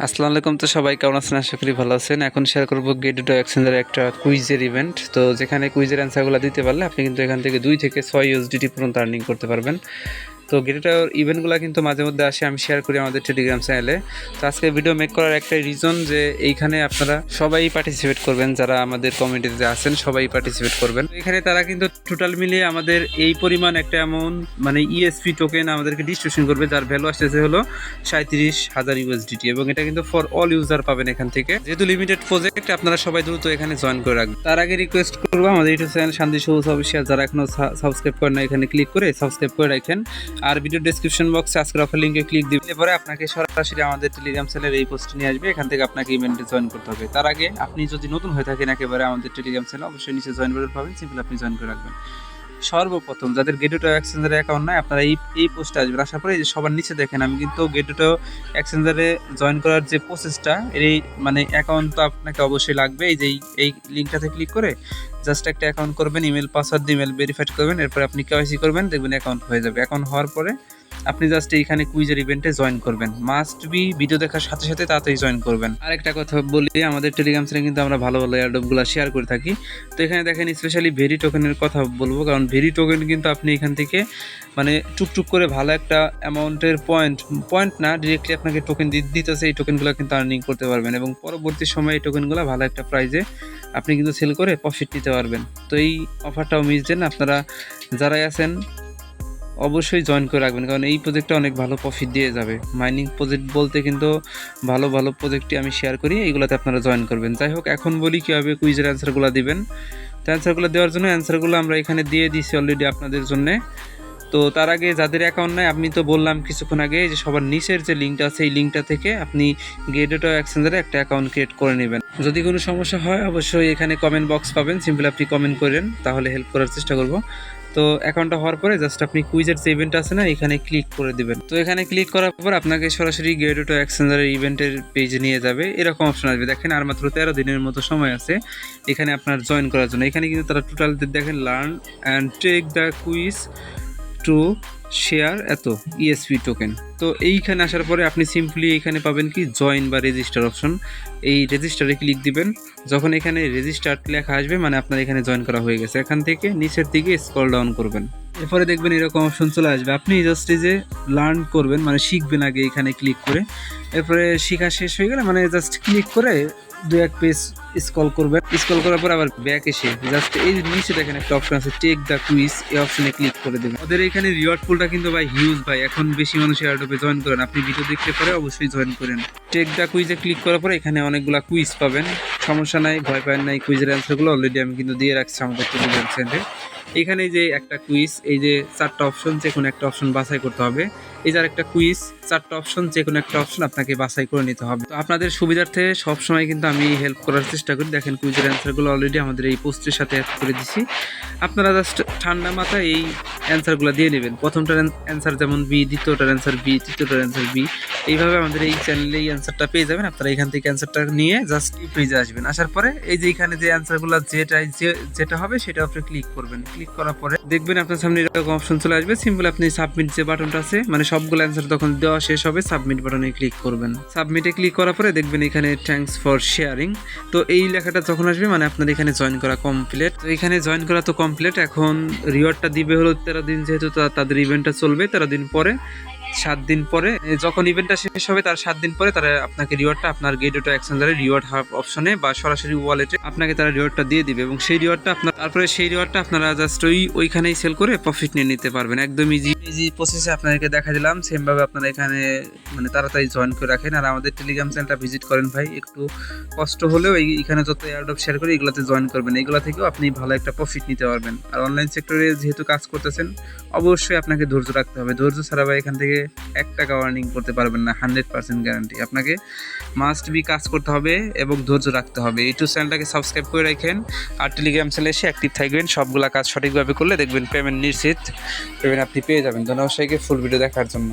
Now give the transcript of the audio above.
আসসালামু আলাইকুম। তো সবাই কেমন আছেন? আশা করি ভালো আছেন। এখন শেয়ার করব গেটুটো এক্সচেঞ্জের একটা কুইজের ইভেন্ট। তো যেখানে কুইজের অ্যান্সারগুলো দিতে পারলে আপনি কিন্তু এখান থেকে 2 থেকে 6 ইউএসডিটি পর্যন্ত আর্নিং করতে পারবেন। তো গেটুটোর ইভেন্টগুলো কিন্তু মাঝে মধ্যে আসে, আমি শেয়ার করি আমাদের টেলিগ্রাম চ্যানেলে। তো আজকে ভিডিও মেক করার একটাই রিজন যে এইখানে আপনারা সবাই পার্টিসিপেট করবেন, যারা আমাদের কমিউনিটিতে আছেন সবাই পার্টিসিপেট করবেন। এখানে তারা কিন্তু টোটাল মিলিয়ে আমাদের এই পরিমাণ একটা অ্যামাউন্ট মানে ইএসপি টোকেন আমাদেরকে ডিস্ট্রিবিউশন করবে, যার ভ্যালু আসতেছে হলো 37,000 ইউএসডিটি, এবং এটা কিন্তু ফর অল ইউজার পাবেন এখান থেকে। যেহেতু লিমিটেড প্রজেক্ট, আপনারা সবাই দ্রুত এখানে জয়েন করে রাখবেন। তার আগে রিকোয়েস্ট করবো আমাদের ইউটিউব চ্যানেল শান্তি সবুজ অফিসিয়াল, যারা এখনো সাবস্ক্রাইব করেন না এখানে ক্লিক করে সাবস্ক্রাইব করে রাখেন। আর ভিডিও ডেসক্রিপশন বক্সে আজকের অফার লিঙ্কে ক্লিক দিলে পরে আপনাকে সরাসরি আমাদের টেলিগ্রাম চ্যানেলের এই পোস্ট নিয়ে আসবে, এখান থেকে আপনাকে ইভেন্টে জয়েন করতে হবে। তার আগে আপনি যদি নতুন হয়ে থাকেন একেবারে আমাদের টেলিগ্রাম চ্যানেল, অবশ্যই নিচে জয়েন বাটন পাবেন, সিম্পল আপনি জয়েন করে রাখবেন। সর্বপ্রথম যাদের গেটুটো এক্সচেঞ্জারে অ্যাকাউন্ট নাই, আপনারা এই পোস্টে আসবেন। আসার পরে এই যে সবার নিচে দেখেন আমি কিন্তু গেটুটো এক্সচেঞ্জারে জয়েন করার যে প্রসেসটা, এই মানে অ্যাকাউন্ট তো আপনাকে অবশ্যই লাগবে। এই যে এই লিঙ্কটাতে ক্লিক করে জাস্ট একটা অ্যাকাউন্ট করবেন, ইমেল পাসওয়ার্ড দিয়ে ইমেল ভেরিফাইড করবেন, এরপরে আপনি কেওয়াইসি করবেন, দেখবেন অ্যাকাউন্ট হয়ে যাবে। অ্যাকাউন্ট হওয়ার পরে আপনি জাস্ট এইখানে কুইজের ইভেন্টে জয়েন করবেন। মাস্ট বি ভিডিও দেখার সাথে সাথে তাড়াতাড়ি জয়েন করবেন। আরেকটা কথা বলি, আমাদের টেলিগ্রাম চ্যানেলে কিন্তু আমরা ভালো ভালো এয়ারড্রপগুলো শেয়ার করে থাকি। তো এখানে দেখেন স্পেশালি ভেরি টোকেনের কথা বলবো, কারণ ভেরি টোকেন কিন্তু আপনি এখান থেকে মানে টুকটুক করে ভালো একটা অ্যামাউন্টের পয়েন্ট না, ডিরেক্টলি আপনাকে টোকেন দিতেছে। এই টোকেনগুলো কিন্তু আর্নিং করতে পারবেন, এবং পরবর্তী সময়ে এই টোকেনগুলো ভালো একটা প্রাইজে আপনি কিন্তু সেল করে প্রফিট নিতে পারবেন। তো এই অফারটাও মিস দেন, আপনারা যারাই আছেন অবশ্যই জয়েন করে রাখবেন, কারণ এই প্রজেক্টটা অনেক ভালো প্রফিট দিয়ে যাবে। মাইনিং প্রজেক্ট বলতে কিন্তু ভালো ভালো প্রজেক্টই আমি শেয়ার করি, এইগুলোতে আপনারা জয়েন করবেন। যাই হোক, এখন বলি কীভাবে কুইজের অ্যান্সারগুলো দিবেন। তো অ্যান্সারগুলো দেওয়ার জন্য অ্যান্সারগুলো আমরা এখানে দিয়ে দিচ্ছি অলরেডি আপনাদের জন্যে। তো তার আগে যাদের অ্যাকাউন্ট নাই, আমি তো বললাম কিছুক্ষণ আগে যে সবার নিচের যে লিঙ্কটা আছে এই লিঙ্কটা থেকে আপনি গেটুটো এক্সচেঞ্জারে একটা অ্যাকাউন্ট ক্রিয়েট করে নেবেন। যদি কোনো সমস্যা হয় অবশ্যই এখানে কমেন্ট বক্স পাবেন, সিম্পল আপনি কমেন্ট করেন, তাহলে হেল্প করার চেষ্টা করব। তো অ্যাকাউন্টটা হওয়ার পরে জাস্ট আপনি কুইজের যে ইভেন্ট আছে না, এখানে ক্লিক করে দিবেন। তো এখানে ক্লিক করার পর আপনাকে সরাসরি গেটুটো এক্সচেঞ্জারের ইভেন্টের পেজে নিয়ে যাবে। এরকম অপশন আসবে, দেখেন আর মাত্র 13 দিনের মতো সময় আছে এখানে আপনার জয়েন করার জন্য। এখানে কিন্তু তারা টোটাল দেখেন learn and take the quiz to share এত ইএসপি টোকেন। তো এইখানে আসার পরে আপনি সিম্পলি এখানে পাবেন কি জয়েন বা রেজিস্টার অপশন। এই রেজিস্টারে ক্লিক দিবেন। যখন এখানে রেজিস্টার লেখা আসবে মানে আপনার এখানে জয়েন করা হয়ে গেছে। এখান থেকে নিচের দিকে স্ক্রল ডাউন করবেন, এরপরে দেখবেন এরকম অপশন চলে আসবে। আপনি জাস্ট এই যে লার্ন করবেন মানে শিখবেন আগে এখানে ক্লিক করে, এরপরে শেখা শেষ হয়ে গেলে মানে জাস্ট ক্লিক করে 2-1 পেজ স্ক্রল করবেন। স্ক্রল করার পর আবার ব্যাক এসে জাস্ট এই নিচে দেখেন একটা অপশন আছে টেক দ্য কুইজ, এই অপশনে ক্লিক করে দেবেন। ওদের এখানে রিওয়ার্ড পুলটা কিন্তু ভাই হিউজ ভাই, এখন বেশি মানুষ এয়ারড্রপে জয়েন করেন। আপনি ভিডিও দেখতে পরে অবশ্যই জয়েন করেন। টেক দ্য কুইজে ক্লিক করার পরে এখানে অনেকগুলো কুইজ পাবেন, সমস্যা নাই, ভয় পাবেন না। এই কুইজের অ্যান্সারগুলো অলরেডি আমি কিন্তু দিয়ে রাখছি আমাদের টেলিগ্রাম চ্যানেলে। এখানে যে একটা কুইজ, এই যে 4টা অপশন, যে কোনো একটা অপশন বাছাই করতে হবে। এই যে আরেকটা কুইজ, 4টা অপশন, যে কোনো একটা অপশন আপনাকে বাছাই করে নিতে হবে। তো আপনাদের সুবিধার্থে সবসময় কিন্তু আমি হেল্প করার চেষ্টা করি। দেখেন কুইজের অ্যান্সারগুলো অলরেডি আমাদের এই পোস্টের সাথে অ্যাড করে দিছি। আপনারা জাস্ট ঠান্ডা মাথায় এই অ্যান্সারগুলো দিয়ে নেবেন। প্রথমটার অ্যান্সার যেমন বি, দ্বিতীয়টার অ্যান্সার বি, তৃতীয়টার অ্যান্সার বি, এইভাবে আমাদের এই চ্যানেলে এই অ্যান্সারটা পেয়ে যাবেন। আপনারা এখান থেকে অ্যান্সারটা নিয়ে জাস্ট এই পেজে আসবেন। আসার পরে এই যে এখানে যে অ্যান্সারগুলো যেটা হবে সেটা আপনি ক্লিক করবেন। ক্লিক করার পরে দেখবেন আপনার সামনে এরকম অপশন চলে আসবে। সিম্পল আপনি সাবমিট যে বাটনটা আছে, মানে সবগুলো অ্যান্সার তখন দেওয়া শেষ হবে, সাবমিট বাটনে ক্লিক করবেন। সাবমিটে ক্লিক করার পরে দেখবেন এখানে থ্যাঙ্কস ফর শেয়ারিং। তো এই লেখাটা যখন আসবে মানে আপনার এখানে জয়েন করা কমপ্লিট। তো এখানে জয়েন করা তো কমপ্লিট, এখন রিওয়ার্ডটা দিবে হলো 13 দিন, যেহেতু তাদের ইভেন্টটা চলবে 13 দিন পরে। 7 দিন পরে যখন ইভেন্টটা শেষ হবে তার 7 দিন পরে তারা আপনাকে রিওয়ার্ডটা আপনার গেটুটো এক্সচেঞ্জারের রিওয়ার্ড হাব অপশনে বা সরাসরি ওয়ালেটে আপনাকে তারা রিওয়ার্ডটা দিয়ে দিবে, এবং সেই রিওয়ার্ডটা আপনারা জাস্ট ওইখানেই সেল করে প্রফিট নিয়ে নিতে পারবেন। একদম ইজি প্রসেসে আপনাদেরকে দেখা দিলাম। সেমভাবে আপনারা এখানে মানে তাড়াতাড়ি জয়েন করে রাখেন, আর আমাদের টেলিগ্রাম চ্যানেলটা ভিজিট করেন ভাই। একটু কষ্ট হলেও এইখানে যত এয়ারড্রপ শেয়ার করে এগুলোতে জয়েন করবেন, এগুলো থেকেও আপনি ভালো একটা প্রফিট নিতে পারবেন। আর অনলাইন সেক্টরে যেহেতু কাজ করতেছেন অবশ্যই আপনাকে ধৈর্য রাখতে হবে। ধৈর্য ছাড়া ভাই এখান থেকে 1 টাকা আর্নিং করতে পারবেন না, 100% গ্যারান্টি। আপনাকে মাস্ট বি কাজ করতে হবে এবং ধৈর্য রাখতে হবে। ইউটিউব চ্যানেলটাকে সাবস্ক্রাইব করে রাখেন, আর টেলিগ্রাম চ্যানেলে এসে অ্যাক্টিভ থাকবেন। সবগুলা কাজ সঠিকভাবে করলে দেখবেন পেমেন্ট নিশ্চিত, পেমেন্ট আপনি পেয়ে যাবেন। ধন্যবাদ সবাইকে ফুল ভিডিও দেখার জন্য।